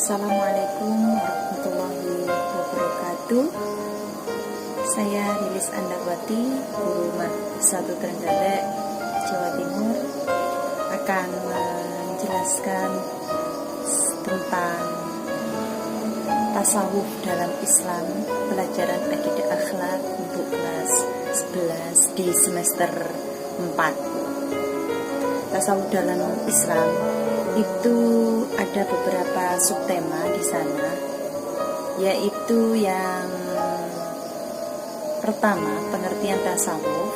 Assalamualaikum warahmatullahi wabarakatuh. Saya Lilis Andawati, Guru Mat 1 Trenggalek, Jawa Timur, akan menjelaskan tentang tasawuf dalam Islam, pelajaran akidah akhlak untuk kelas 11 di semester 4. Tasawuf dalam Islam itu ada beberapa subtema di sana, yaitu yang pertama pengertian tasawuf,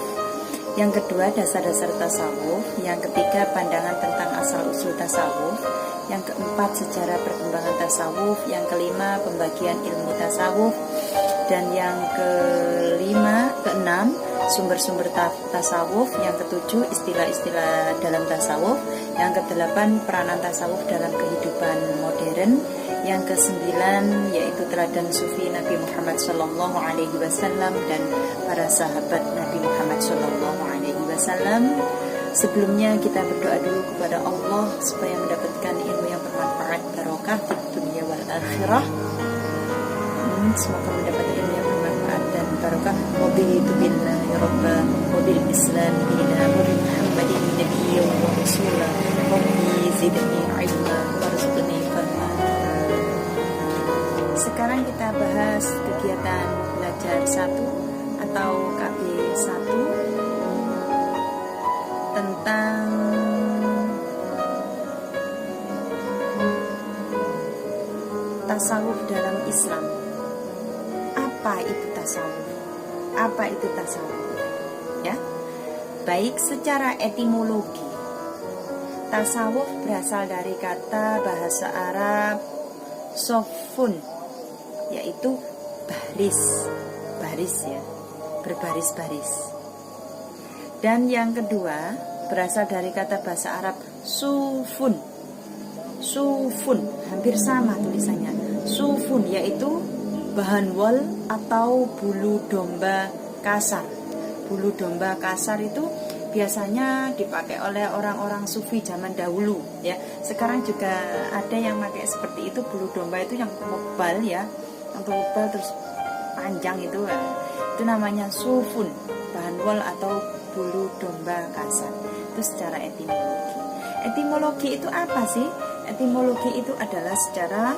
yang kedua dasar-dasar tasawuf, yang ketiga pandangan tentang asal-usul tasawuf, yang keempat sejarah perkembangan tasawuf, yang kelima pembagian ilmu tasawuf, dan yang keenam sumber-sumber tasawuf, yang ketujuh istilah-istilah dalam tasawuf, yang kedelapan peranan tasawuf dalam kehidupan modern, yang kesembilan yaitu teladan sufi Nabi Muhammad SAW dan para sahabat Nabi Muhammad SAW. Sebelumnya kita berdoa dulu kepada Allah supaya mendapatkan ilmu yang bermanfaat, barokah di dunia wal akhirah. Semoga mendapat ilmu yang bermanfaat dan barokah. Wabillahi billahi rabba wabil islam dina wa bi Muhammadin nabiyyan wa rasulah wa bi zidni ilma warzuqni fahma. Sekarang kita bahas kegiatan belajar 1 atau KB 1 tentang tasawuf dalam Islam. Apa itu tasawuf? Apa itu tasawuf? Ya. Baik, secara etimologi, tasawuf berasal dari kata bahasa Arab sofun, yaitu baris ya, berbaris-baris. Dan yang kedua berasal dari kata bahasa Arab sufun, hampir sama tulisannya, sufun, yaitu bahan wol atau bulu domba kasar. Bulu domba kasar itu biasanya dipakai oleh orang-orang sufi zaman dahulu ya. Sekarang juga ada yang pakai seperti itu, bulu domba itu yang tebal ya, yang tebal terus panjang itu namanya sufun, bahan wol atau bulu domba kasar. Itu secara etimologi. Etimologi itu apa sih? Etimologi itu adalah secara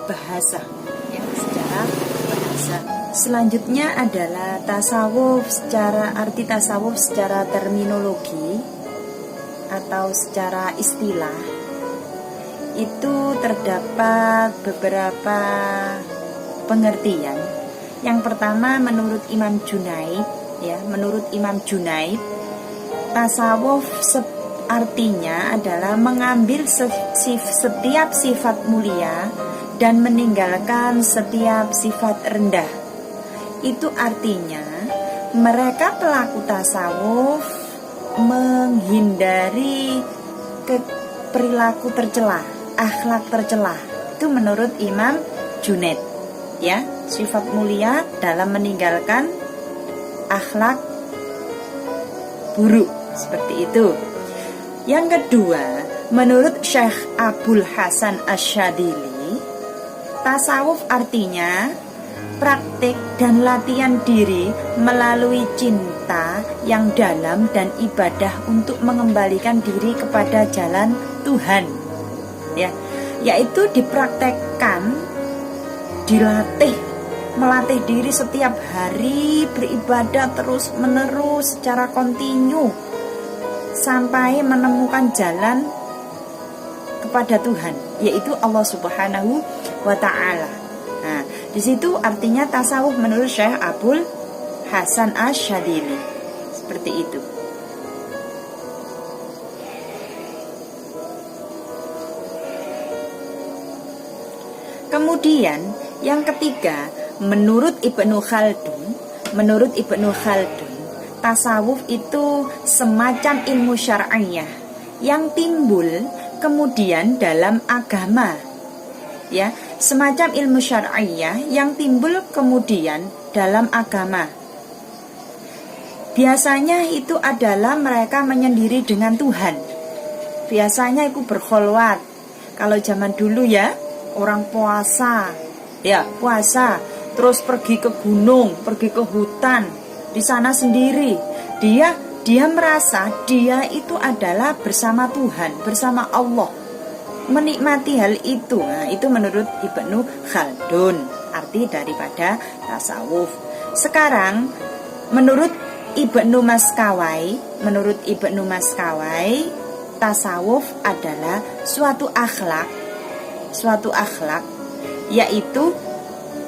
bahasa ya, secara bahasa. Selanjutnya adalah tasawuf, secara arti tasawuf secara terminologi atau secara istilah. Itu terdapat beberapa pengertian. Yang pertama menurut Imam Junaid ya, menurut Imam Junaid, tasawuf artinya adalah mengambil setiap sifat mulia dan meninggalkan setiap sifat rendah. Itu artinya mereka pelaku tasawuf menghindari perilaku tercela, akhlak tercela. Itu menurut Imam Junaid ya, sifat mulia dalam meninggalkan akhlak buruk, seperti itu. Yang kedua, menurut Syekh Abul Hasan Asyadili, tasawuf artinya praktik dan latihan diri melalui cinta yang dalam dan ibadah untuk mengembalikan diri kepada jalan Tuhan ya, yaitu dipraktekkan, melatih diri setiap hari, beribadah terus menerus secara kontinu sampai menemukan jalan kepada Tuhan, yaitu Allah Subhanahu wa Ta'ala. Nah, di situ artinya tasawuf menurut Syekh Abul Hasan Asyadili. Seperti itu. Kemudian yang ketiga, menurut Ibnu Khaldun, tasawuf itu semacam ilmu syar'iyah yang timbul kemudian dalam agama ya, semacam ilmu syar'iyah yang timbul kemudian dalam agama. Biasanya itu adalah mereka menyendiri dengan Tuhan. Biasanya itu berkholwat. Kalau zaman dulu ya, orang puasa, ya puasa, terus pergi ke gunung, pergi ke hutan, di sana sendiri, dia merasa dia itu adalah bersama Tuhan, bersama Allah, menikmati hal itu. Nah, itu menurut Ibnu Khaldun arti daripada tasawuf. Sekarang menurut Ibnu Maskawai, tasawuf adalah suatu akhlak yaitu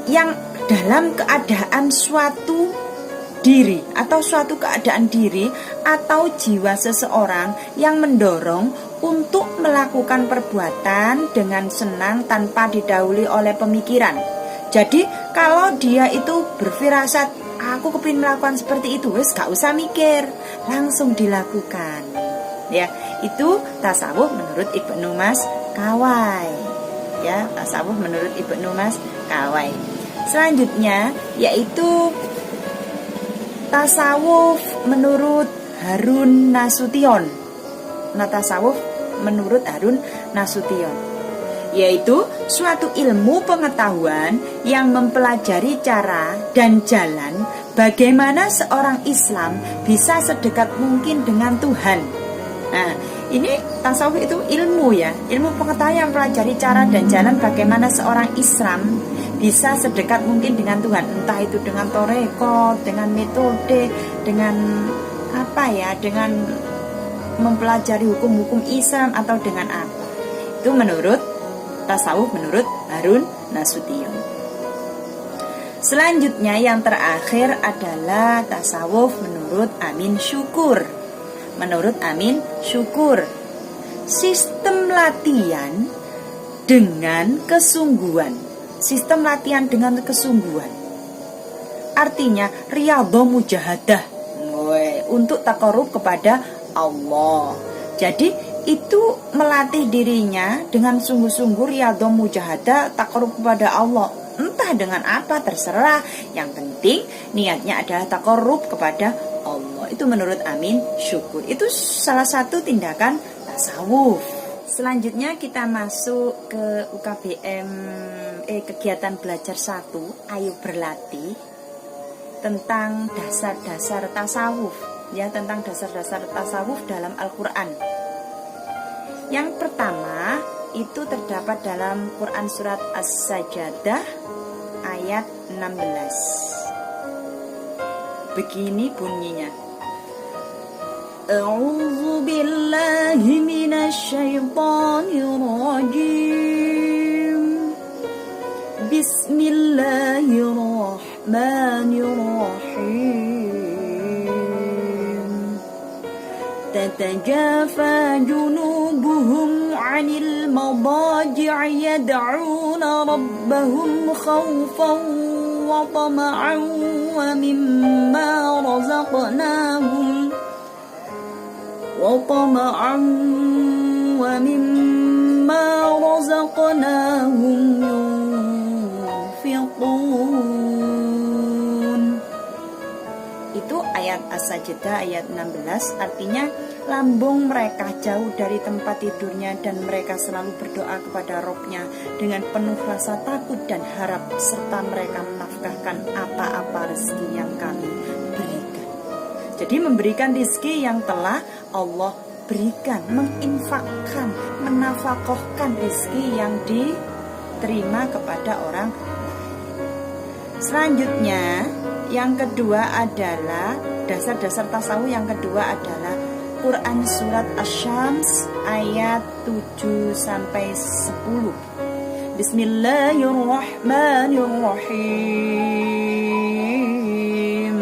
yang dalam keadaan suatu diri atau suatu keadaan diri atau jiwa seseorang yang mendorong untuk melakukan perbuatan dengan senang tanpa didahului oleh pemikiran. Jadi kalau dia itu berfirasat, aku kepingin melakukan seperti itu, wes gak usah mikir, langsung dilakukan. Ya, itu tasawuf menurut Ibnu Maskawai. Ya, tasawuf menurut Ibnu Maskawai. Selanjutnya yaitu tasawuf menurut Harun Nasution. Nah, tasawuf menurut Harun Nasution yaitu suatu ilmu pengetahuan yang mempelajari cara dan jalan bagaimana seorang Islam bisa sedekat mungkin dengan Tuhan. Nah, ini tasawuf itu ilmu ya, ilmu pengetahuan yang mempelajari cara dan jalan bagaimana seorang Islam bisa sedekat mungkin dengan Tuhan, entah itu dengan torekot, dengan metode, dengan dengan mempelajari hukum-hukum Islam atau dengan apa. Itu menurut tasawuf menurut Harun Nasution. Selanjutnya yang terakhir adalah tasawuf menurut Amin Syukur. Menurut Amin Syukur, sistem latihan dengan kesungguhan. Sistem latihan dengan kesungguhan. Artinya riyadhah mujahadah, untuk taqarrub kepada Allah. Jadi itu melatih dirinya dengan sungguh-sungguh riyadhah mujahadah, taqarrub kepada Allah. Entah dengan apa terserah, yang penting niatnya adalah taqarrub kepada Allah. Itu menurut Amin Syukur. Itu salah satu tindakan tasawuf. Selanjutnya kita masuk ke UKBM kegiatan belajar 1, ayo berlatih, tentang dasar-dasar tasawuf, ya, tentang dasar-dasar tasawuf dalam Al-Qur'an. Yang pertama itu terdapat dalam Quran surat As-Sajdah ayat 16. Begini bunyinya. A'udzu billahi minasy syaithanir rajim. Bismillahirrahmanirrahim. تتجافى جنوبهم عن المضاجع يدعون ربهم خوفا وطمعا ومما رزقناهم ينفقون. Itu ayat As-Sajdah ayat 16, artinya lambung mereka jauh dari tempat tidurnya dan mereka selalu berdoa kepada Robnya dengan penuh rasa takut dan harap, serta mereka menafkahkan apa-apa rezeki yang kami berikan. Jadi memberikan rezeki yang telah Allah berikan, menginfakkan, menafkahkan rezeki yang diterima kepada orang. Selanjutnya yang kedua adalah dasar-dasar tasawuf. Yang kedua adalah Quran surat Asy-Syams ayat 7 sampai 10. Bismillahirrahmanirrahim.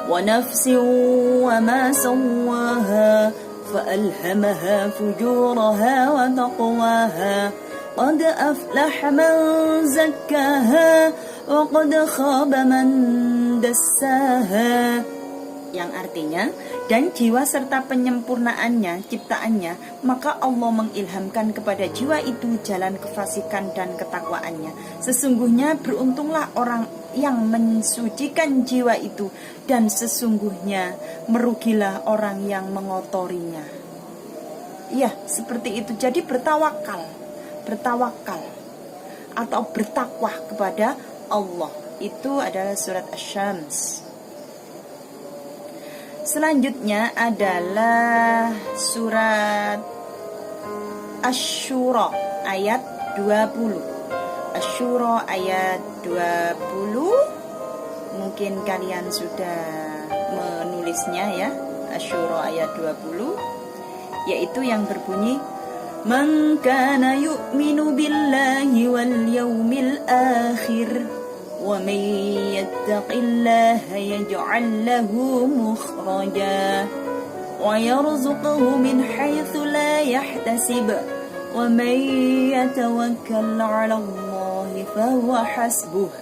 Wa nafsin wa ma sawwaha fa alhamaha fujuraha wa taqwaha. Qad aflaha man zakkaha wa qad khaba man dassaha. Yang artinya, dan jiwa serta penyempurnaannya, ciptaannya, maka Allah mengilhamkan kepada jiwa itu jalan kefasikan dan ketakwaannya. Sesungguhnya beruntunglah orang yang mensucikan jiwa itu, dan sesungguhnya merugilah orang yang mengotorinya. Ya, seperti itu. Jadi bertawakal. bertawakal atau bertakwa kepada Allah. Itu adalah surat Asy-Syams. Selanjutnya adalah surat Asy-Syura ayat 20. Asy-Syura ayat 20. Mungkin kalian sudah menulisnya ya. Asy-Syura ayat 20, yaitu yang berbunyi, "Man kana yu'minu billahi wal yawmil akhir wa man yattaqillaha yaj'al lahu mukhraja wa yarzuqhu min haitsu la yahtasib wa man yatawakkal 'ala Allahi fa huwa hasbuh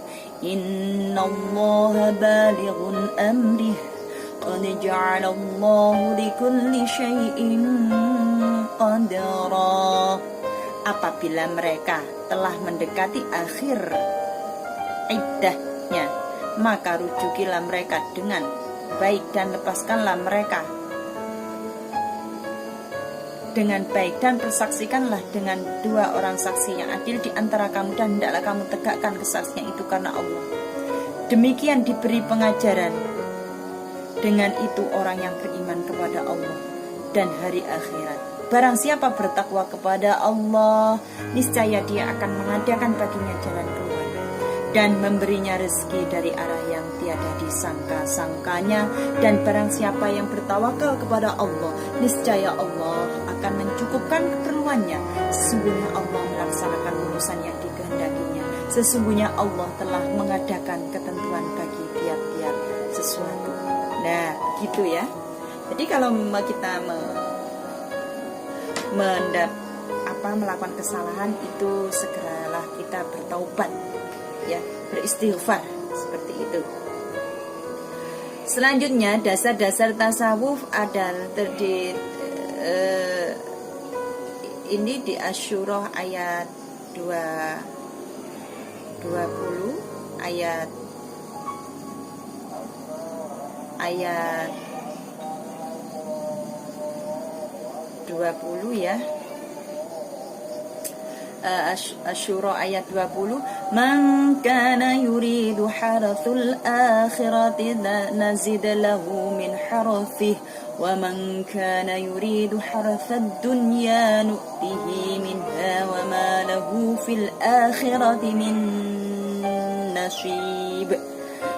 innallaha balighun amrih qad ja'ala Allahu likulli syai'in qadara." Apabila mereka telah mendekati akhir iddahnya, maka rujukilah mereka dengan baik dan lepaskanlah mereka dengan baik dan persaksikanlah dengan 2 orang saksi yang adil di antara kamu, dan hendaklah kamu tegakkan kesaksian itu karena Allah. Demikian diberi pengajaran. Dengan itu orang yang beriman kepada Allah dan hari akhirat. Barang siapa bertakwa kepada Allah, niscaya Dia akan mengadakan baginya jalan keluar dan memberinya rezeki dari arah yang tiada disangka-sangkanya. Dan barang siapa yang bertawakal kepada Allah, niscaya Allah akan mencukupkan keperluannya. Sesungguhnya Allah melaksanakan urusan yang dikehendakinya. Sesungguhnya Allah telah mengadakan ketentuan bagi tiap-tiap sesuatu. Nah, gitu ya. Jadi kalau kita melakukan kesalahan, itu segeralah kita bertaubat, ya, beristighfar, seperti itu. Selanjutnya, dasar-dasar tasawuf adalah ini di Asy-Syura ayat 20 ayat 20 ya. Asy-Syura ayat 20, "Man kana yuridu harathul akhirati nazid lahu min harathihi wa man kana yuridu harathad dunya nu'tihi minha wa ma lahu fil akhirati min nasib."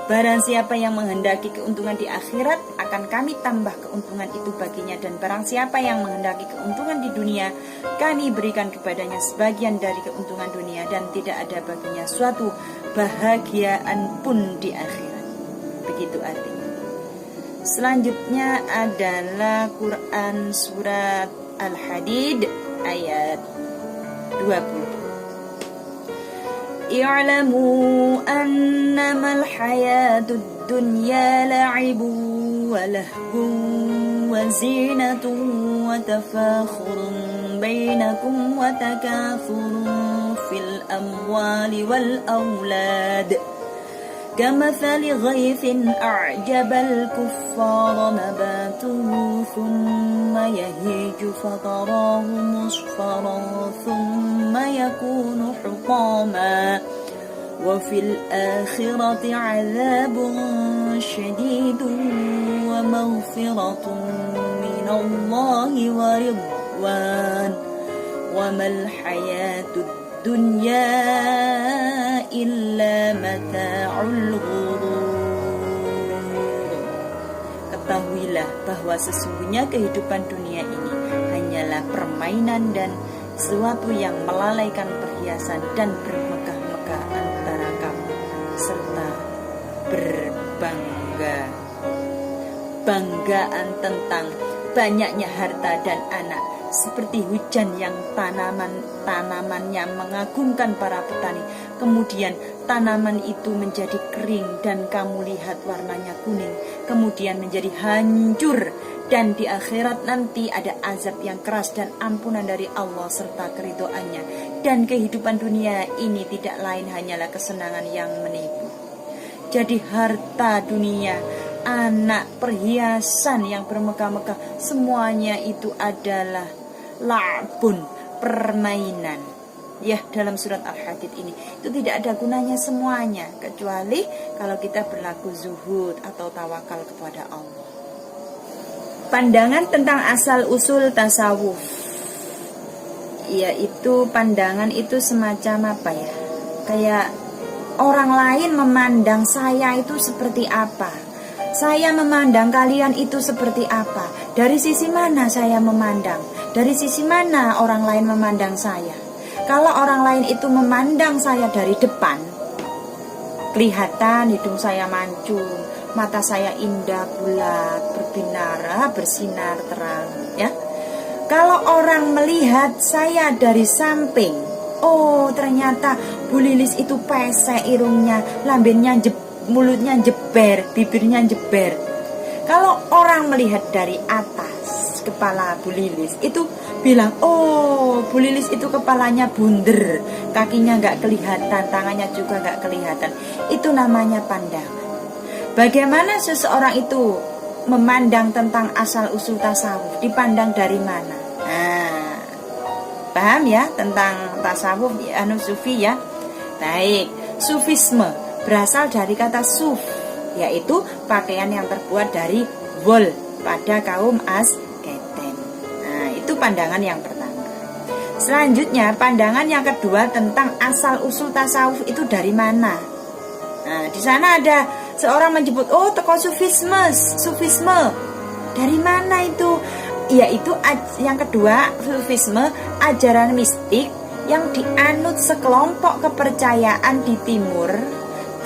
Barang siapa yang menghendaki keuntungan di akhirat, akan kami tambah keuntungan itu baginya. Dan barang siapa yang menghendaki keuntungan di dunia, kami berikan kepadanya sebagian dari keuntungan dunia, dan tidak ada baginya suatu bahagiaan pun di akhirat. Begitu artinya. Selanjutnya adalah Quran surat Al-Hadid ayat 20. "I'lamu annamal hayatud dunya la'ibun wa lahwun wa zinatun wa tafakhurun bainakum wa takathurun fil amwali wal awlad kamathali ghaythin a'jabal kuffara nabatuhu thumma yahiju fatarahu musfaran thumma yakunu hutama wa fil akhirati 'adzabun syadidun wa maghfiratun minallahi wa ridwan wa mal hayatud dunya illa mata'ul ghurur." Ketahuilah bahwa sesungguhnya kehidupan dunia ini hanyalah permainan dan sesuatu yang melalaikan perhiasan dan bermegah-megah antara kamu, serta berbanggaan tentang banyaknya harta dan anak, seperti hujan yang tanamannya mengagumkan para petani. Kemudian tanaman itu menjadi kering dan kamu lihat warnanya kuning, kemudian menjadi hancur. Dan di akhirat nanti ada azab yang keras dan ampunan dari Allah serta keridhoannya. Dan kehidupan dunia ini tidak lain hanyalah kesenangan yang menipu. Jadi harta dunia, anak, perhiasan yang bermegah-megah, semuanya itu adalah la'bun, permainan. ya dalam surat Al-Hadid ini. Itu tidak ada gunanya semuanya, kecuali kalau kita berlaku zuhud atau tawakal kepada Allah. Pandangan tentang asal usul tasawuf, yaitu pandangan itu semacam apa ya, kayak orang lain memandang saya itu seperti apa, saya memandang kalian itu seperti apa. Dari sisi mana saya memandang? Dari sisi mana orang lain memandang saya? Kalau orang lain itu memandang saya dari depan, kelihatan hidung saya mancung, mata saya indah, bulat, bersinar terang, ya. Kalau orang melihat saya dari samping, oh ternyata Bu Lilis itu pesek irungnya, lambenya mulutnya jeber, bibirnya jeber. Kalau orang melihat dari atas kepala Bu Lilis itu bilang, oh Bu Lilis itu kepalanya bunder, kakinya nggak kelihatan, tangannya juga nggak kelihatan. Itu namanya pandangan. Bagaimana seseorang itu memandang tentang asal usul tasawuf, dipandang dari mana? Nah, paham ya tentang tasawuf, sufi ya. Baik, sufisme berasal dari kata suf, yaitu pakaian yang terbuat dari wol pada kaum Asketen. Nah, itu pandangan yang pertama. Selanjutnya, pandangan yang kedua tentang asal usul tasawuf itu dari mana. Nah, di sana ada seorang menyebut, oh teko sufisme. Dari mana itu? Yaitu yang kedua, sufisme, ajaran mistik yang dianut sekelompok kepercayaan di timur,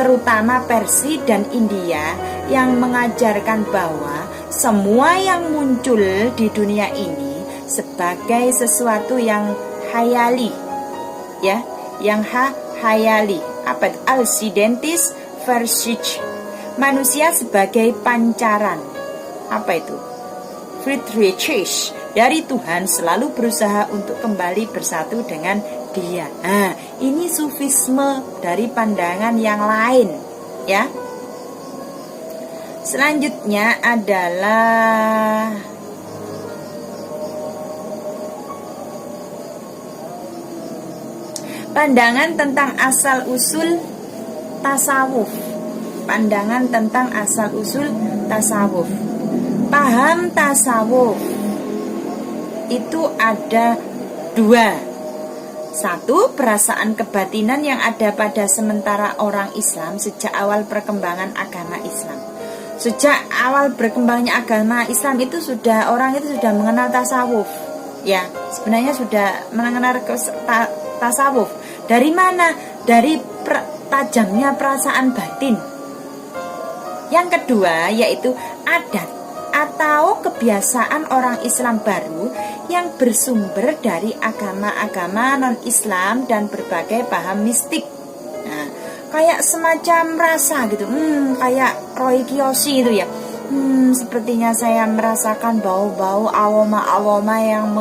terutama Persia dan India, yang mengajarkan bahwa semua yang muncul di dunia ini sebagai sesuatu yang hayali, ya, yang hayali, apa itu? Alcidentis versich, manusia sebagai pancaran, apa itu? Friedrichs dari Tuhan selalu berusaha untuk kembali bersatu dengan Dia. Nah, ini sufisme dari pandangan yang lain, ya. Selanjutnya adalah pandangan tentang asal usul tasawuf. Pandangan tentang asal usul tasawuf. Paham tasawuf itu ada dua. Satu, perasaan kebatinan yang ada pada sementara orang Islam sejak awal perkembangan agama Islam. Sejak awal berkembangnya agama Islam itu orang itu sudah mengenal tasawuf. Ya, sebenarnya sudah mengenal tasawuf. Dari mana? Dari tajamnya perasaan batin. Yang kedua yaitu adat atau kebiasaan orang Islam baru yang bersumber dari agama-agama non-Islam dan berbagai paham mistik. Nah, kayak semacam rasa gitu, kayak Roy Kiyoshi itu ya. Sepertinya saya merasakan bau-bau aroma yang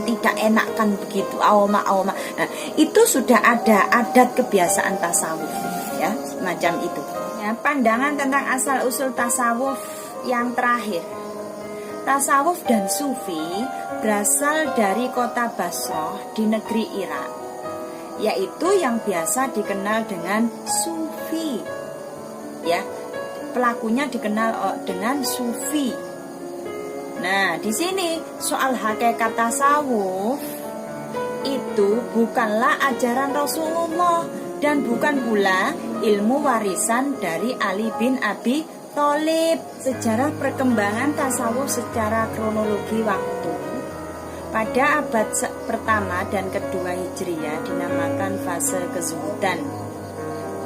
tidak enakkan begitu, aroma. Nah, itu sudah ada adat kebiasaan tasawuf, ya, semacam itu. Ya, pandangan tentang asal usul tasawuf yang terakhir. Tasawuf dan sufi berasal dari kota Basrah di negeri Irak, yaitu yang biasa dikenal dengan sufi. Ya, pelakunya dikenal dengan sufi. Nah, di sini soal hakikat tasawuf itu bukanlah ajaran Rasulullah dan bukan pula ilmu warisan dari Ali bin Abi Thalib. Sejarah perkembangan tasawuf secara kronologi waktu pada abad pertama dan kedua Hijriah dinamakan fase kezuhudan.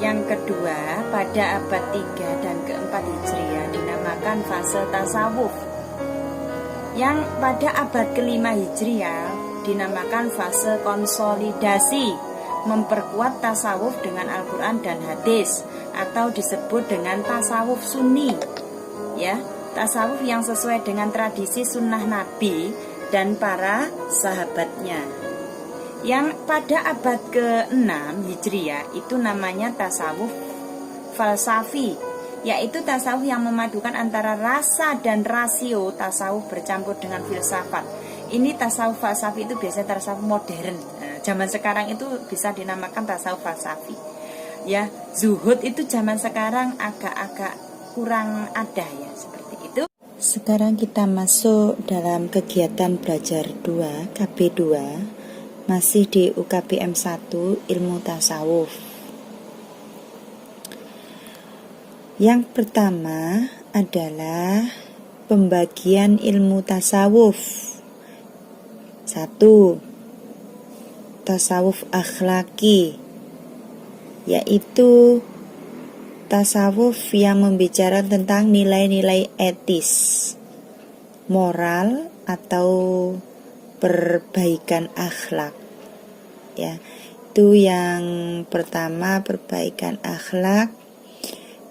Yang kedua pada abad 3 dan keempat Hijriah dinamakan fase tasawuf. Yang pada abad kelima Hijriah dinamakan fase konsolidasi, memperkuat tasawuf dengan Al-Quran dan hadis, atau disebut dengan tasawuf sunni, ya, tasawuf yang sesuai dengan tradisi sunnah Nabi dan para sahabatnya. Yang pada abad ke-6 Hijriah itu namanya tasawuf falsafi, yaitu tasawuf yang memadukan antara rasa dan rasio tasawuf bercampur dengan filsafat. Ini tasawuf falsafi itu biasanya tasawuf modern. Nah, zaman sekarang itu bisa dinamakan tasawuf falsafi. Ya, zuhud itu zaman sekarang agak-agak kurang ada ya, seperti itu. Sekarang kita masuk dalam kegiatan belajar 2, KB 2, masih di UKBM 1, ilmu tasawuf. Yang pertama adalah pembagian ilmu tasawuf. 1. Tasawuf akhlaki, yaitu tasawuf yang membicarakan tentang nilai-nilai etis, moral atau perbaikan akhlak. Ya, itu yang pertama, perbaikan akhlak.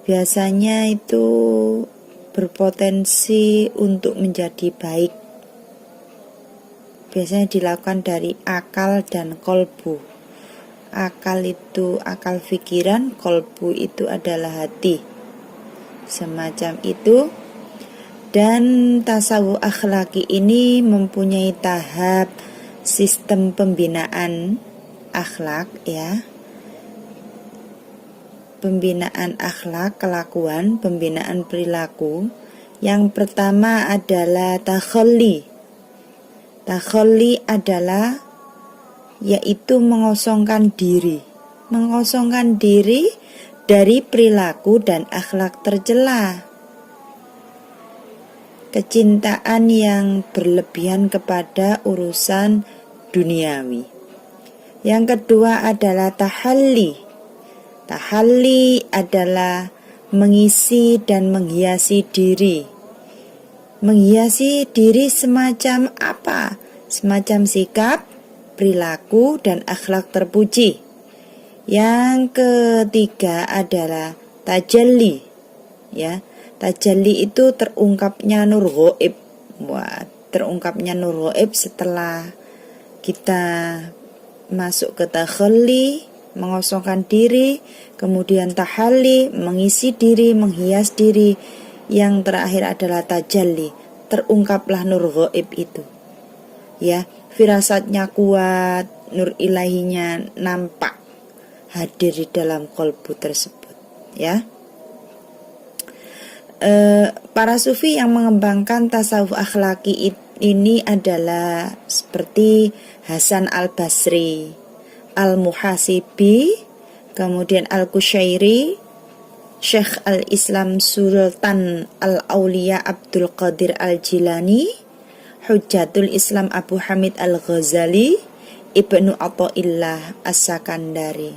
Biasanya itu berpotensi untuk menjadi baik. Biasanya dilakukan dari akal dan kolbu. Akal itu akal pikiran, kolbu itu adalah hati. Semacam itu. Dan tasawuf akhlaki ini mempunyai tahap sistem pembinaan akhlak ya. Pembinaan akhlak, kelakuan, pembinaan perilaku. Yang pertama adalah takhalli. Takhalli adalah yaitu mengosongkan diri. Mengosongkan diri dari perilaku dan akhlak tercela. Kecintaan yang berlebihan kepada urusan duniawi. Yang kedua adalah tahalli. Tahalli adalah mengisi dan menghiasi diri. Menghiasi diri semacam apa? Semacam sikap, perilaku, dan akhlak terpuji. Yang ketiga adalah tajalli. Ya, tajalli itu terungkapnya nur ghaib. Wah, terungkapnya nur ghaib setelah kita masuk ke takhalli, mengosongkan diri, kemudian tahalli, mengisi diri, menghias diri. Yang terakhir adalah tajalli, terungkaplah nur ghaib itu. Ya, firasatnya kuat, nur ilahinya nampak hadir di dalam kolbu tersebut. Ya, para sufi yang mengembangkan tasawuf akhlaki ini adalah seperti Hasan al-Basri, Al-Muhasibi, kemudian Al-Kusyairi, Syekh al-Islam Sultan al-Auliya Abdul Qadir al-Jilani, Hujjatul Islam Abu Hamid al-Ghazali, Ibnu Athaillah as-Sakandari.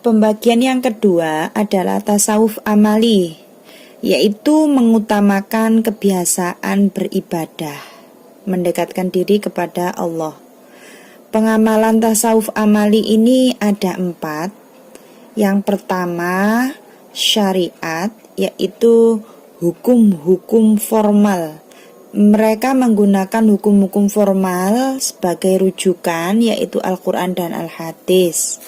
Pembagian yang kedua adalah tasawuf amali, yaitu mengutamakan kebiasaan beribadah, mendekatkan diri kepada Allah. Pengamalan tasawuf amali ini ada 4. Yang pertama, syariat, yaitu hukum-hukum formal. Mereka menggunakan hukum-hukum formal sebagai rujukan, yaitu Al-Quran dan Al-Hadis.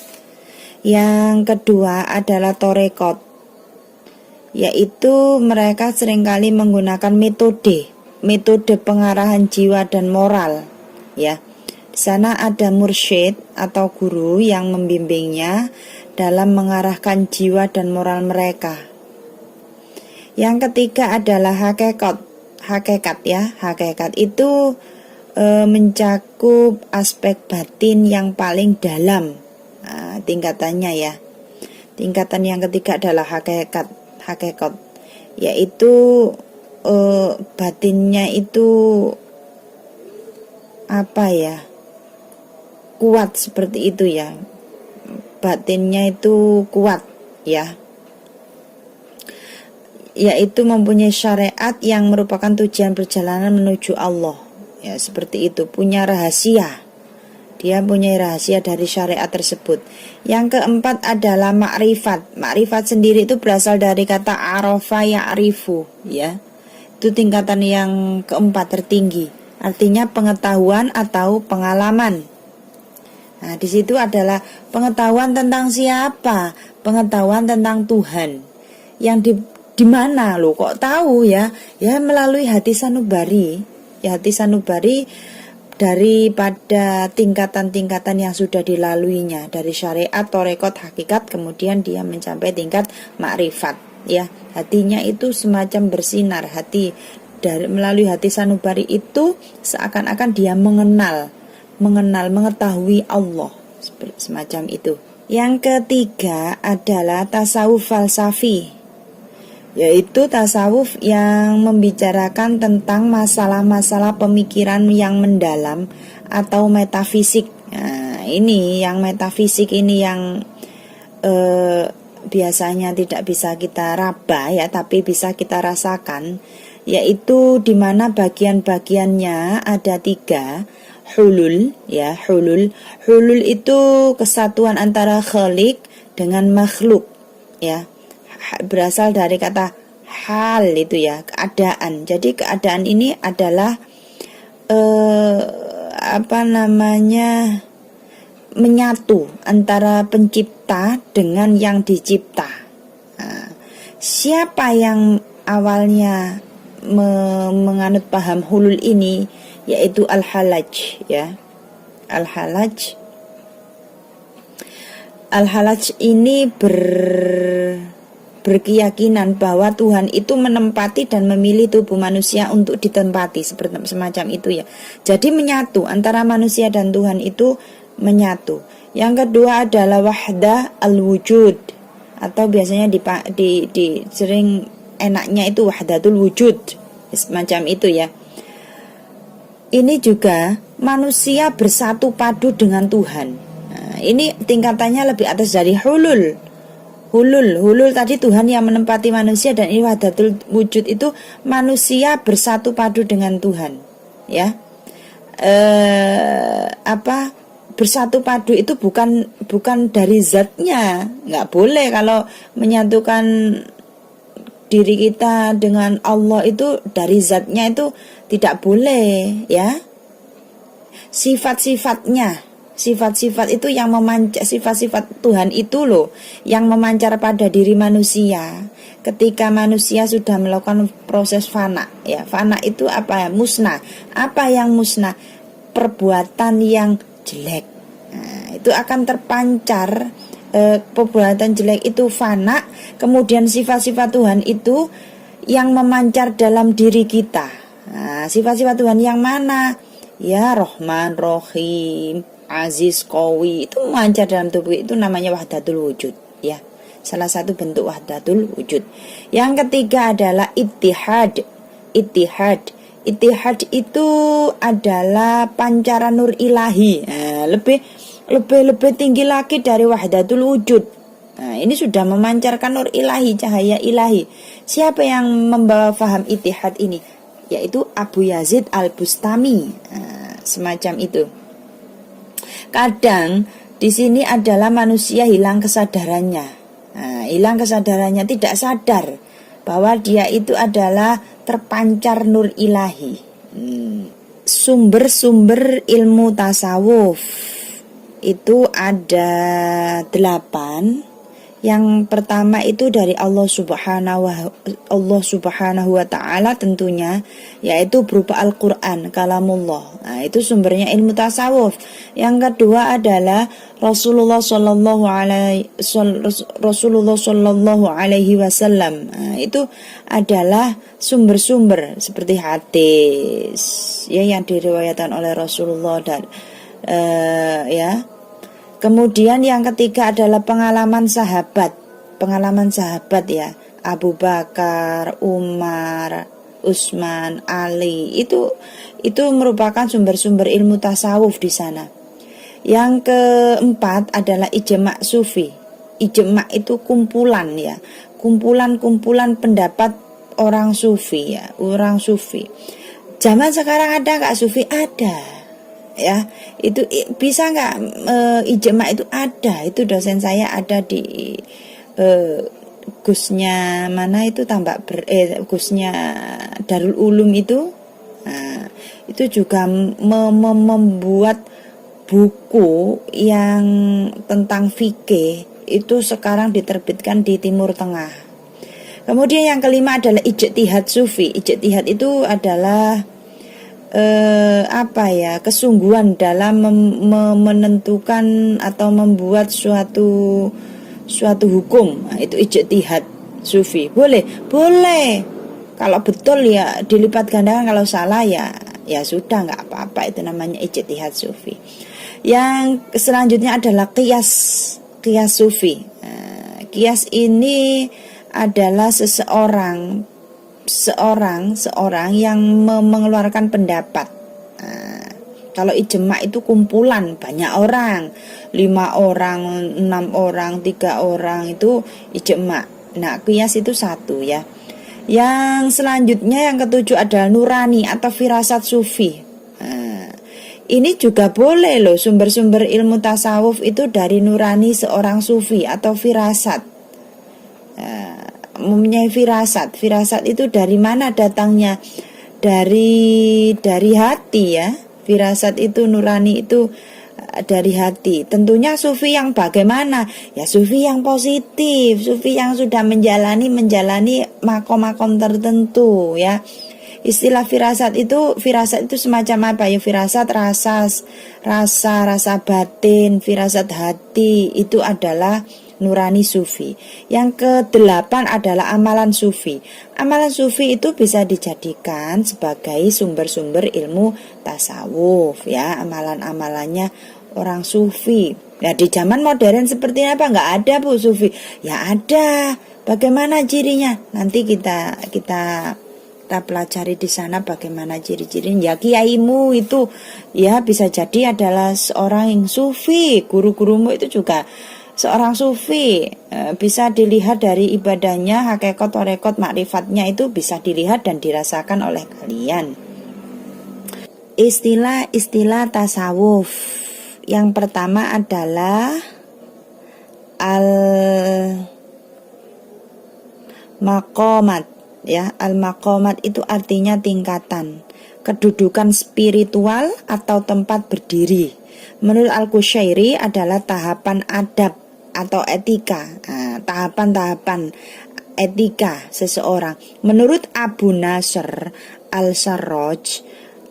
Yang kedua adalah torekot, yaitu mereka seringkali menggunakan metode pengarahan jiwa dan moral. Ya, di sana ada mursyid atau guru yang membimbingnya dalam mengarahkan jiwa dan moral mereka. Yang ketiga adalah hakikat. Hakikat itu mencakup aspek batin yang paling dalam. Nah, tingkatannya ya. Tingkatan yang ketiga adalah hakikat, yaitu batinnya itu apa ya? Kuat seperti itu ya. Batinnya itu kuat ya, yaitu mempunyai syariat yang merupakan tujuan perjalanan menuju Allah ya, seperti itu, punya rahasia, dia punya rahasia dari syariat tersebut. Yang keempat adalah makrifat. Makrifat sendiri itu berasal dari kata arafa ya'rifu ya, itu tingkatan yang keempat tertinggi, artinya pengetahuan atau pengalaman. Nah, di situ adalah pengetahuan tentang siapa? Pengetahuan tentang Tuhan. Yang di mana lo kok tahu ya? Ya melalui hati sanubari. Ya, hati sanubari daripada tingkatan-tingkatan yang sudah dilaluinya dari syariat, torekot, hakikat, kemudian dia mencapai tingkat makrifat. Ya, hatinya itu semacam bersinar. Hati melalui hati sanubari itu seakan-akan dia mengenal, mengetahui Allah, semacam itu. Yang ketiga adalah tasawuf falsafi, yaitu tasawuf yang membicarakan tentang masalah-masalah pemikiran yang mendalam atau metafisik. Nah, ini yang metafisik ini yang biasanya tidak bisa kita raba ya, tapi bisa kita rasakan, yaitu dimana bagian-bagiannya ada 3. Hulul ya, hulul itu kesatuan antara khalik dengan makhluk ya, berasal dari kata hal itu ya, keadaan. Jadi keadaan ini adalah menyatu antara pencipta dengan yang dicipta. Nah, siapa yang awalnya menganut paham hulul ini, yaitu Al-Halaj ya. Al-Halaj ini berkeyakinan bahwa Tuhan itu menempati dan memilih tubuh manusia untuk ditempati, seperti semacam itu ya. Jadi menyatu antara manusia dan Tuhan itu menyatu. Yang kedua adalah wahdah al-wujud, atau biasanya di sering enaknya itu wahdatul wujud, semacam itu ya. Ini juga manusia bersatu padu dengan Tuhan. Nah, ini tingkatannya lebih atas dari hulul. Hulul tadi Tuhan yang menempati manusia, dan ini wahdatul wujud itu manusia bersatu padu dengan Tuhan. Ya, bersatu padu itu bukan dari zatnya. Nggak boleh kalau menyatukan diri kita dengan Allah itu dari zatnya, itu tidak boleh ya. Sifat-sifat itu yang memancar, sifat-sifat Tuhan itu loh yang memancar pada diri manusia ketika manusia sudah melakukan proses fana ya. Fana itu apa ya? Musnah. Apa yang musnah? Perbuatan yang jelek. Nah, itu akan terpancar. Perbuatan jelek itu fana, kemudian sifat-sifat Tuhan itu yang memancar dalam diri kita. Nah, sifat-sifat Tuhan yang mana? Ya, Rahman, Rahim, Aziz, Qawi, itu memancar dalam tubuh, itu namanya wahdatul wujud ya. Salah satu bentuk wahdatul wujud. Yang ketiga adalah ittihad. Ittihad itu adalah pancaran nur ilahi. Nah, lebih tinggi lagi dari wahdatul wujud. Nah, ini sudah memancarkan nur ilahi, cahaya ilahi. Siapa yang membawa faham ittihad ini? Yaitu Abu Yazid Al-Bustami. Nah, semacam itu. Kadang di sini adalah manusia hilang kesadarannya. Nah, hilang kesadarannya, tidak sadar bahwa dia itu adalah terpancar nur ilahi. Sumber-sumber ilmu tasawuf itu ada 8. Yang pertama itu dari Allah Subhanahu wa Ta'ala tentunya, yaitu berupa Al-Quran, kalamullah. Nah, itu sumbernya ilmu tasawuf. Yang kedua adalah Rasulullah Sallallahu Alaihi Wasallam. Nah, itu adalah sumber-sumber seperti hadis ya yang diriwayatkan oleh Rasulullah dan ya. Kemudian yang ketiga adalah pengalaman sahabat ya, Abu Bakar, Umar, Utsman, Ali. Itu merupakan sumber-sumber ilmu tasawuf di sana. Yang keempat adalah ijma' sufi. Ijma' itu kumpulan ya, kumpulan pendapat orang sufi ya, orang sufi. Zaman sekarang ada nggak sufi? Ada. Ya, itu bisa nggak ijma itu ada. Itu dosen saya ada di Gusnya mana itu Gusnya Darul Ulum itu. Nah, itu juga membuat buku yang tentang fikih, itu sekarang diterbitkan di Timur Tengah. Kemudian yang kelima adalah ijtihad sufi. Ijtihad itu adalah kesungguhan dalam menentukan atau membuat suatu hukum. Nah, itu ijtihad sufi. Boleh kalau betul ya dilipat gandakan, kalau salah ya sudah, nggak apa-apa, itu namanya ijtihad sufi. Yang selanjutnya adalah qiyas sufi. Qiyas ini adalah seseorang yang mengeluarkan pendapat. Kalau ijma itu kumpulan banyak orang, 5 orang, 6 orang, 3 orang, itu ijma. Nah, qiyas itu satu ya. Yang selanjutnya yang ketujuh adalah nurani atau firasat sufi. Ini juga boleh loh, sumber-sumber ilmu tasawuf itu dari nurani seorang sufi atau firasat. Mempunyai firasat itu dari mana datangnya? Dari hati ya. Firasat itu, nurani itu dari hati. Tentunya sufi yang bagaimana? Ya sufi yang positif, sufi yang sudah menjalani makom-makom tertentu ya. Istilah firasat itu semacam apa ya? Firasat rasa batin, firasat hati, itu adalah nurani sufi. Yang ke-8 adalah amalan sufi. Amalan sufi itu bisa dijadikan sebagai sumber-sumber ilmu tasawuf ya, amalan-amalannya orang sufi. Nah, di zaman modern seperti apa? Nggak ada Bu sufi. Ya ada. Bagaimana cirinya? Nanti kita pelajari di sana bagaimana ciri-cirinya. Ya kiaimu itu ya bisa jadi adalah seorang yang sufi, guru-gurumu itu juga seorang sufi. Bisa dilihat dari ibadahnya, hakikat rekod makrifatnya itu bisa dilihat dan dirasakan oleh kalian. Istilah tasawuf. Yang pertama adalah al-maqamat. Ya, al-maqamat itu artinya tingkatan, kedudukan spiritual atau tempat berdiri. Menurut Al-Qushairi adalah tahapan adab atau etika, tahapan-tahapan etika seseorang. Menurut Abu Nasr Al-Sarraj,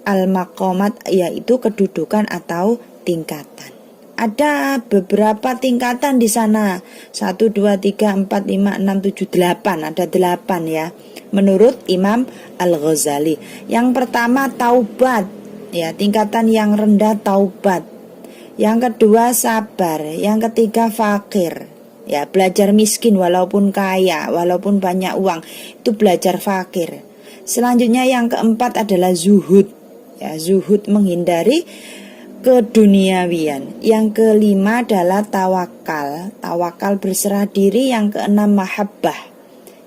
al-maqamat yaitu kedudukan atau tingkatan. Ada beberapa tingkatan di sana. 1, 2, 3, 4, 5, 6, 7, 8. Ada 8 ya. Menurut Imam Al-Ghazali. Yang pertama taubat. Ya, tingkatan yang rendah taubat. Yang kedua sabar. Yang ketiga fakir. Ya, belajar miskin walaupun kaya, walaupun banyak uang. Itu belajar fakir. Selanjutnya yang keempat adalah zuhud. Ya, zuhud menghindari keduniawian. Yang kelima adalah tawakal. Tawakal berserah diri. Yang keenam mahabbah.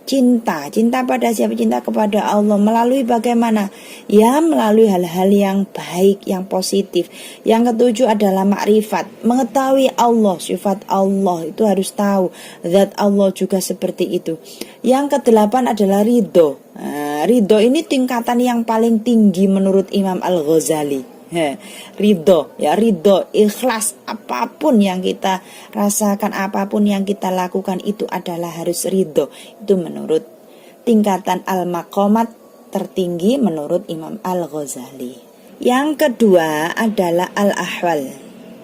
Cinta pada siapa? Cinta kepada Allah. Melalui bagaimana? Ya melalui hal-hal yang baik, yang positif. Yang ketujuh adalah makrifat. Mengetahui Allah, sifat Allah itu harus tahu. Zat Allah juga seperti itu. Yang kedelapan adalah ridho. Ridho ini tingkatan yang paling tinggi menurut Imam Al-Ghazali. Ridho, ya ridho, ikhlas, apapun yang kita rasakan, apapun yang kita lakukan itu adalah harus ridho. Itu menurut tingkatan al-maqamat tertinggi menurut Imam Al-Ghazali. Yang kedua adalah al-ahwal.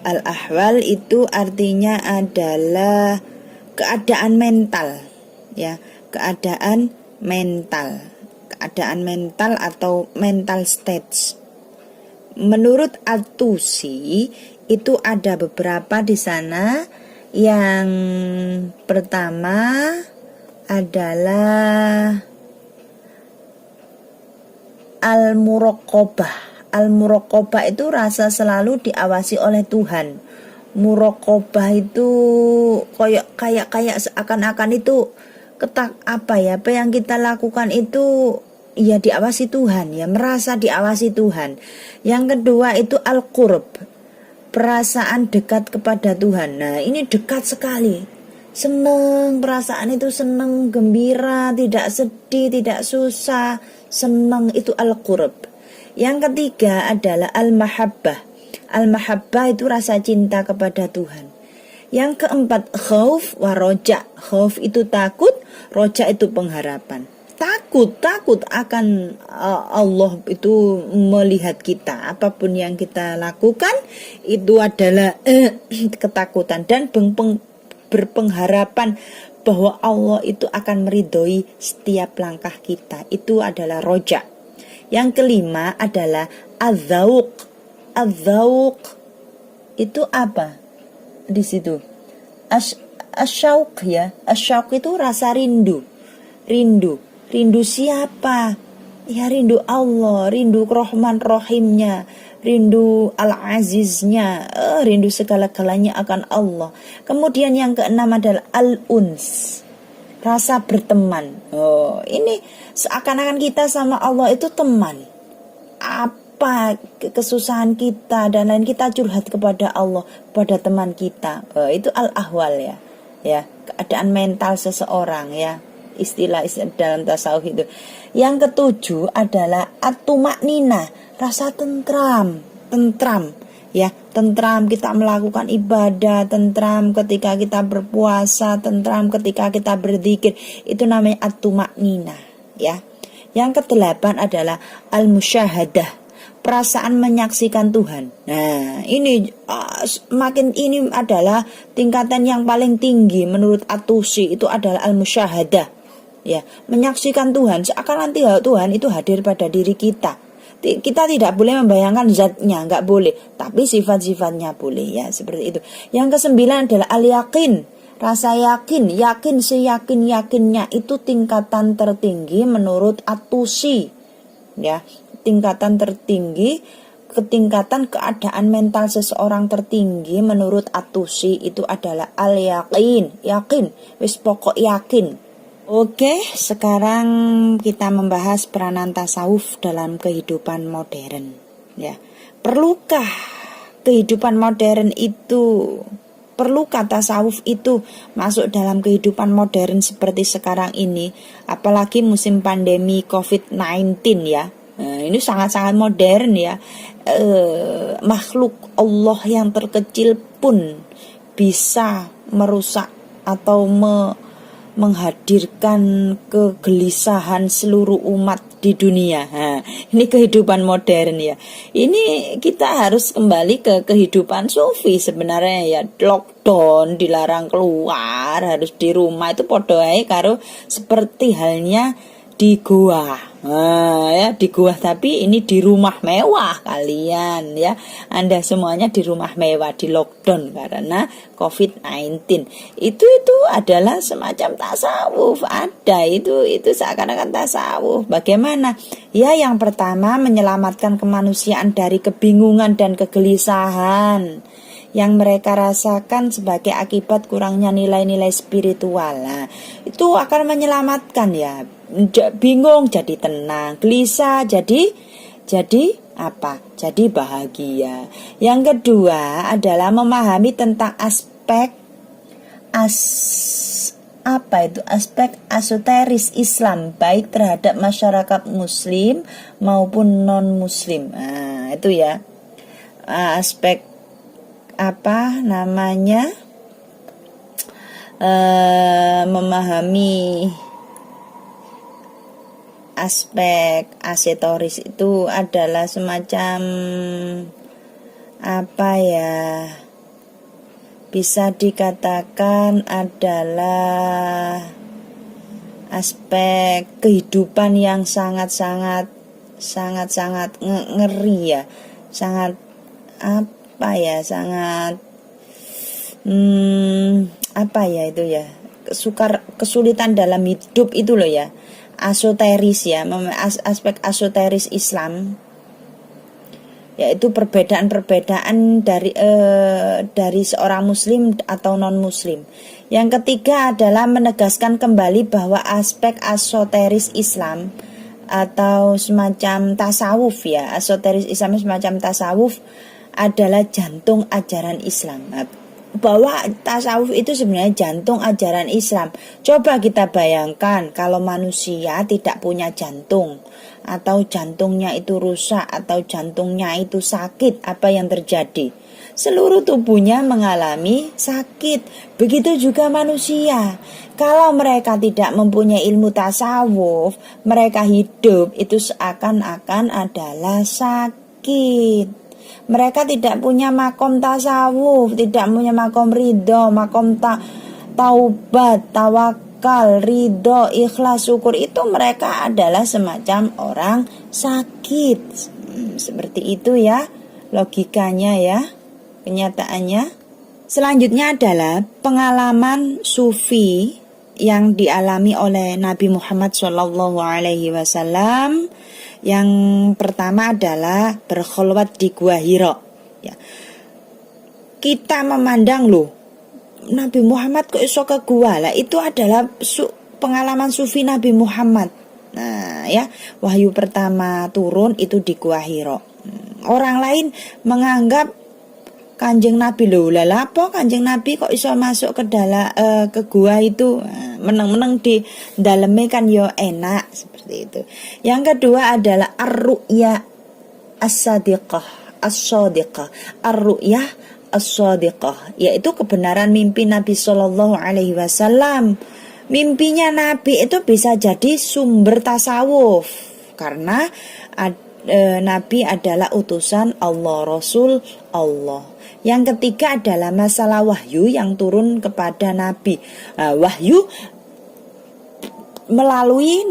Al-ahwal itu artinya adalah keadaan mental, ya, keadaan mental atau mental states. Menurut At-Tusi itu ada beberapa di sana. Yang pertama adalah al-muraqabah. Al-muraqabah itu rasa selalu diawasi oleh Tuhan. Muraqabah itu kayak seakan-akan itu apa yang kita lakukan itu ya diawasi Tuhan, ya merasa diawasi Tuhan. Yang kedua itu al-qurb, perasaan dekat kepada Tuhan. Nah ini dekat sekali, senang, perasaan itu senang, gembira, tidak sedih, tidak susah, senang, itu al-qurb. Yang ketiga adalah al-mahabbah. Al-mahabbah itu rasa cinta kepada Tuhan. Yang keempat khauf wa roja. Khauf itu takut, roja itu pengharapan. takut akan Allah itu melihat kita. Apapun yang kita lakukan itu adalah ketakutan dan berpengharapan bahwa Allah itu akan meridhoi setiap langkah kita. Itu adalah roja. Yang kelima adalah adzauq. Adzauq itu apa? Di situ asyauq ya. Asyauq itu rasa rindu. Rindu siapa? Ya rindu Allah, rindu Rahman Rahimnya, rindu Al-Aziznya, rindu segala-galanya akan Allah. Kemudian yang keenam adalah al-uns, rasa berteman. Oh, ini seakan-akan kita sama Allah itu teman. Apa kesusahan kita dan lain kita curhat kepada Allah, pada teman kita. Itu al-ahwal ya. Ya, keadaan mental seseorang ya. Istilah dalam tasawuf itu. Yang ketujuh adalah at-tumakninah, rasa tentram ya, tentram kita melakukan ibadah, tentram ketika kita berpuasa, tentram ketika kita berzikir, itu namanya at-tumakninah ya. Yang kedelapan adalah al-musyahadah, perasaan menyaksikan Tuhan. Nah, ini makin ini adalah tingkatan yang paling tinggi menurut At-Tusi, itu adalah al-musyahadah. Ya, menyaksikan Tuhan, seakan nanti Tuhan itu hadir pada diri kita. Kita tidak boleh membayangkan zatnya, nggak boleh, tapi sifat-sifatnya boleh ya, seperti itu. Yang kesembilan adalah al-yakin, rasa yakin seyakin-yakinnya, itu tingkatan tertinggi menurut At-Tusi. Ya, tingkatan tertinggi, ketingkatan keadaan mental seseorang tertinggi menurut At-Tusi itu adalah al-yakin, yakin, wis pokok yakin. Oke, sekarang kita membahas peranan tasawuf dalam kehidupan modern. Ya, perlukah kehidupan modern itu, perlukah tasawuf itu masuk dalam kehidupan modern seperti sekarang ini, apalagi musim pandemi COVID-19 ya. Nah, ini sangat-sangat modern ya. Makhluk Allah yang terkecil pun bisa merusak atau menghadirkan kegelisahan seluruh umat di dunia. Nah, ini kehidupan modern ya. Ini kita harus kembali ke kehidupan sufi sebenarnya ya. Lockdown, dilarang keluar, harus di rumah, itu podo ae karo seperti halnya di goa. Nah, ya di goa, tapi ini di rumah mewah kalian ya. Anda semuanya di rumah mewah, di lockdown karena COVID-19. Itu adalah semacam tasawuf. Ada itu seakan-akan tasawuf. Bagaimana? Ya, yang pertama menyelamatkan kemanusiaan dari kebingungan dan kegelisahan yang mereka rasakan sebagai akibat kurangnya nilai-nilai spiritual. Nah, itu akan menyelamatkan ya. Bingung jadi tenang, gelisah jadi apa? Jadi bahagia. Yang kedua adalah memahami tentang aspek esoteris Islam, baik terhadap masyarakat muslim maupun non muslim. Nah, itu ya. Aspek memahami aspek asetoris itu adalah semacam bisa dikatakan adalah aspek kehidupan yang sangat ngeri ya, sangat itu ya, kesulitan dalam hidup itu loh ya. Esoteris ya, aspek esoteris Islam, yaitu perbedaan dari seorang muslim atau non muslim. Yang ketiga adalah menegaskan kembali bahwa aspek esoteris Islam atau semacam tasawuf ya, esoteris Islam semacam tasawuf adalah jantung ajaran Islam. Bahwa tasawuf itu sebenarnya jantung ajaran Islam. Coba kita bayangkan kalau manusia tidak punya jantung, atau jantungnya itu rusak, atau jantungnya itu sakit, apa yang terjadi? seluruh tubuhnya mengalami sakit. Begitu juga manusia. Kalau mereka tidak mempunyai ilmu tasawuf, mereka hidup itu seakan-akan adalah sakit. Mereka tidak punya makom tasawuf, tidak punya makom ridho, makom taubat, tawakal, ridho, ikhlas, syukur. Itu mereka adalah semacam orang sakit. Seperti itu ya logikanya ya, kenyataannya. Selanjutnya adalah pengalaman sufi yang dialami oleh Nabi Muhammad SAW. Yang pertama adalah berkhulwat di Gua Hira. Ya. Kita memandang loh, Nabi Muhammad kok iso ke gua lah, itu adalah pengalaman sufi Nabi Muhammad. Nah ya, wahyu pertama turun itu di Gua Hira. Orang lain menganggap Kanjeng Nabi lho, lah apa Kanjeng Nabi kok iso masuk ke gua itu, meneng-meneng di daleme kan yo enak seperti itu. Yang kedua adalah ar-ru'ya as-sadiqah, ar-ru'ya as-sadiqah, yaitu kebenaran mimpi Nabi Shallallahu Alaihi Wasallam. Mimpinya Nabi itu bisa jadi sumber tasawuf karena Nabi adalah utusan Allah, Rasul Allah. Yang ketiga adalah masalah wahyu yang turun kepada Nabi. Wahyu melalui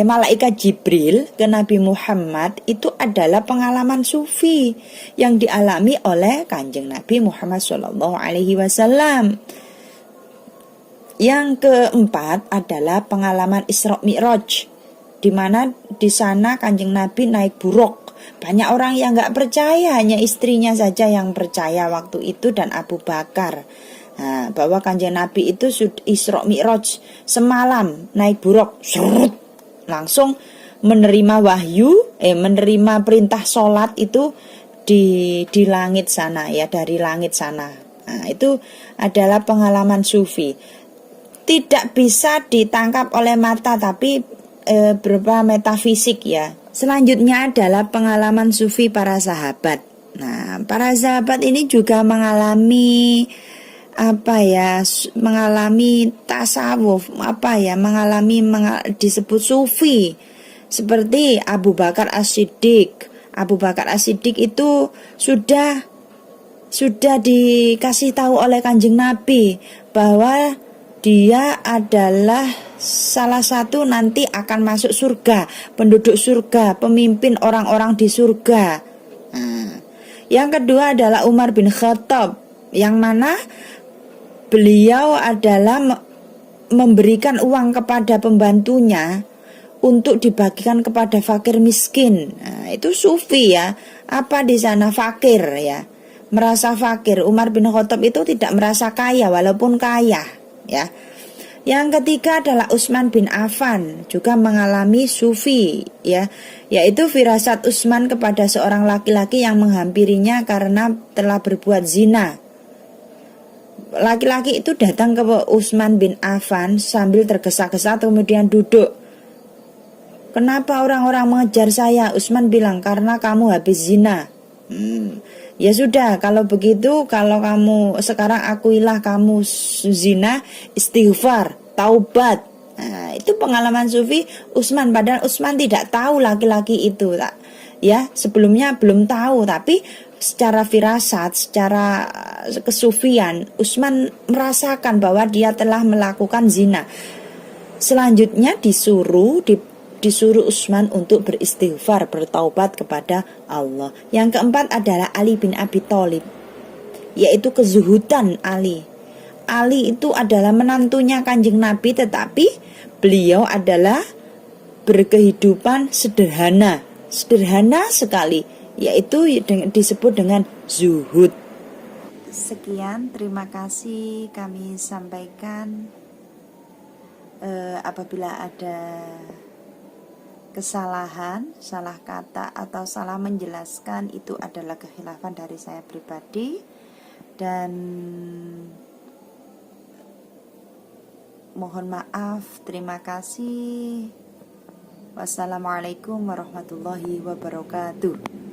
malaikat Jibril ke Nabi Muhammad itu adalah pengalaman sufi yang dialami oleh Kanjeng Nabi Muhammad SAW. Yang keempat adalah pengalaman Isra Mi'raj, di mana di sana Kanjeng Nabi naik buruk. Banyak orang yang nggak percaya, hanya istrinya saja yang percaya waktu itu dan Abu Bakar. Bahwa Kanjeng Nabi itu Isra Mi'raj semalam naik buruk, langsung menerima wahyu, menerima perintah sholat itu di langit sana ya, dari langit sana. Itu adalah pengalaman sufi. Tidak bisa ditangkap oleh mata tapi berupa metafisik ya. Selanjutnya adalah pengalaman sufi para sahabat. Nah, para sahabat ini juga mengalami mengalami tasawuf, disebut sufi. Seperti Abu Bakar As-Siddiq. Abu Bakar As-Siddiq itu sudah dikasih tahu oleh Kanjeng Nabi bahwa dia adalah salah satu nanti akan masuk surga, penduduk surga, pemimpin orang-orang di surga. Yang kedua adalah Umar bin Khattab, yang mana beliau adalah memberikan uang kepada pembantunya untuk dibagikan kepada fakir miskin. Itu sufi ya. Apa di sana fakir ya? Merasa fakir. Umar bin Khattab itu tidak merasa kaya walaupun kaya ya. Yang ketiga adalah Utsman bin Affan, juga mengalami sufi ya, yaitu firasat Utsman kepada seorang laki-laki yang menghampirinya karena telah berbuat zina. Laki-laki itu datang ke Utsman bin Affan sambil tergesa-gesa kemudian duduk. Kenapa orang-orang mengejar saya? Utsman bilang, karena kamu habis zina. Ya sudah, kalau begitu, kalau kamu sekarang akuilah kamu zina, istighfar, taubat. Nah, itu pengalaman sufi Utsman, padahal Utsman tidak tahu laki-laki itu, ya, sebelumnya belum tahu, tapi secara firasat, secara kesufian, Utsman merasakan bahwa dia telah melakukan zina. Selanjutnya disuruh Utsman untuk beristighfar, bertaubat kepada Allah. Yang keempat adalah Ali bin Abi Thalib, yaitu kezuhudan Ali. Ali itu adalah menantunya Kanjeng Nabi, tetapi beliau adalah berkehidupan sederhana sekali, yaitu disebut dengan zuhud. Sekian, terima kasih kami sampaikan. Apabila ada kesalahan, salah kata atau salah menjelaskan, itu adalah kekhilafan dari saya pribadi, dan mohon maaf. Terima kasih. Wassalamualaikum warahmatullahi wabarakatuh.